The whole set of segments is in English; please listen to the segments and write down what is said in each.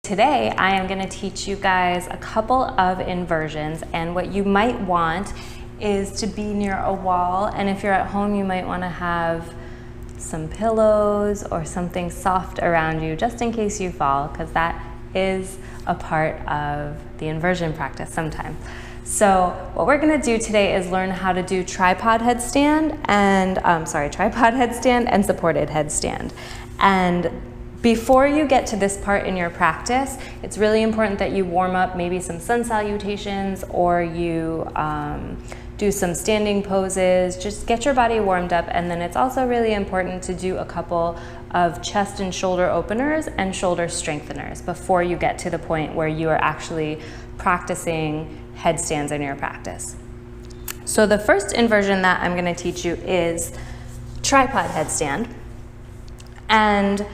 Today, I am going to teach you guys a couple of inversions, and what you might want is to be near a wall, and if you're at home, you might want to have some pillows or something soft around you just in case you fall, because that is a part of the inversion practice sometimes. So what we're going to do today is learn how to do tripod headstand and supported headstand. And before you get to this part in your practice, it's really important that you warm up maybe some sun salutations, or you do some standing poses. Just get your body warmed up, and then it's also really important to do a couple of chest and shoulder openers and shoulder strengtheners before you get to the point where you are actually practicing headstands in your practice. So the first inversion that I'm going to teach you is tripod headstand. And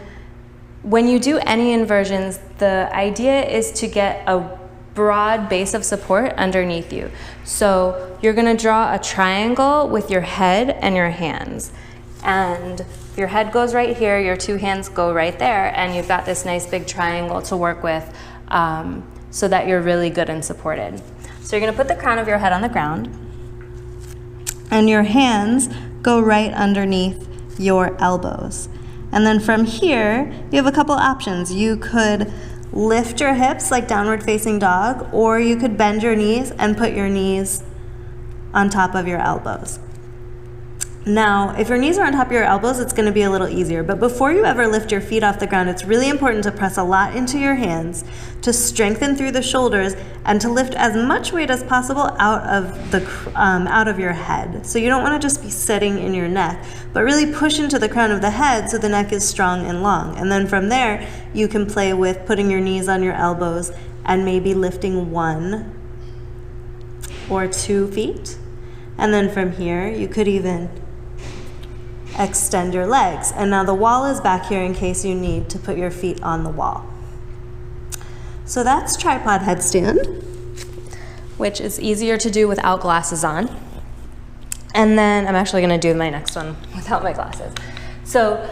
when you do any inversions, the idea is to get a broad base of support underneath you. So you're going to draw a triangle with your head and your hands. And your head goes right here, your two hands go right there, and you've got this nice big triangle to work with so that you're really good and supported. So you're going to put the crown of your head on the ground, and your hands go right underneath your elbows. And then from here, you have a couple options. You could lift your hips like downward facing dog, or you could bend your knees and put your knees on top of your elbows. Now, if your knees are on top of your elbows, it's going to be a little easier. But before you ever lift your feet off the ground, it's really important to press a lot into your hands, to strengthen through the shoulders, and to lift as much weight as possible out of your head. So you don't want to just be sitting in your neck, but really push into the crown of the head so the neck is strong and long. And then from there, you can play with putting your knees on your elbows and maybe lifting 1 or 2 feet. And then from here, you could even extend your legs. And now the wall is back here in case you need to put your feet on the wall. So that's tripod headstand, which is easier to do without glasses on. And then I'm actually going to do my next one without my glasses. So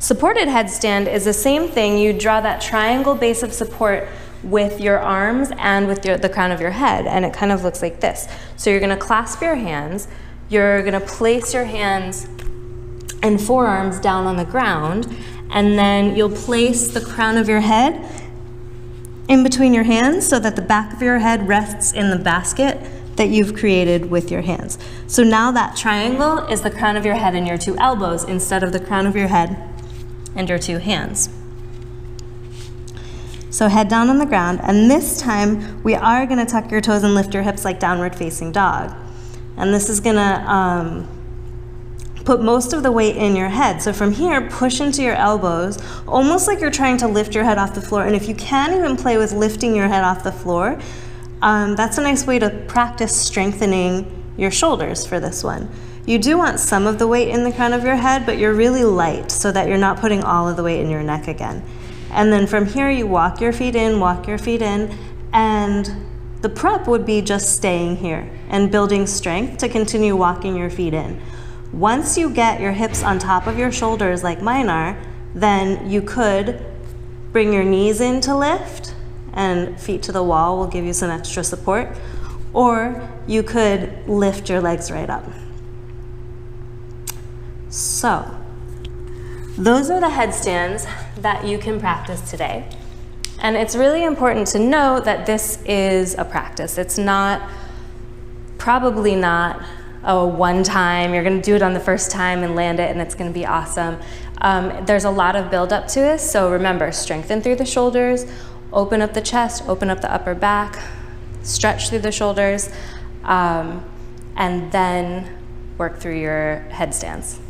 supported headstand is the same thing. You draw that triangle base of support with your arms and with the crown of your head, and it kind of looks like this. So you're going to clasp your hands. You're going to place your hands and forearms down on the ground, and then you'll place the crown of your head in between your hands so that the back of your head rests in the basket that you've created with your hands. So now that triangle is the crown of your head and your 2 elbows instead of the crown of your head and your 2 hands. So head down on the ground, and this time we are going to tuck your toes and lift your hips like downward facing dog. And this is going to put most of the weight in your head. So from here, push into your elbows, almost like you're trying to lift your head off the floor. And if you can even play with lifting your head off the floor, that's a nice way to practice strengthening your shoulders for this one. You do want some of the weight in the crown of your head, but you're really light so that you're not putting all of the weight in your neck again. And then from here, you walk your feet in, and the prep would be just staying here and building strength to continue walking your feet in. Once you get your hips on top of your shoulders like mine are, then you could bring your knees in to lift, and feet to the wall will give you some extra support, or you could lift your legs right up. So those are the headstands that you can practice today. And it's really important to know that this is a practice. It's probably not a one time, you're going to do it on the first time and land it and it's going to be awesome. There's a lot of build up to this, so remember, strengthen through the shoulders, open up the chest, open up the upper back, stretch through the shoulders, and then work through your headstands.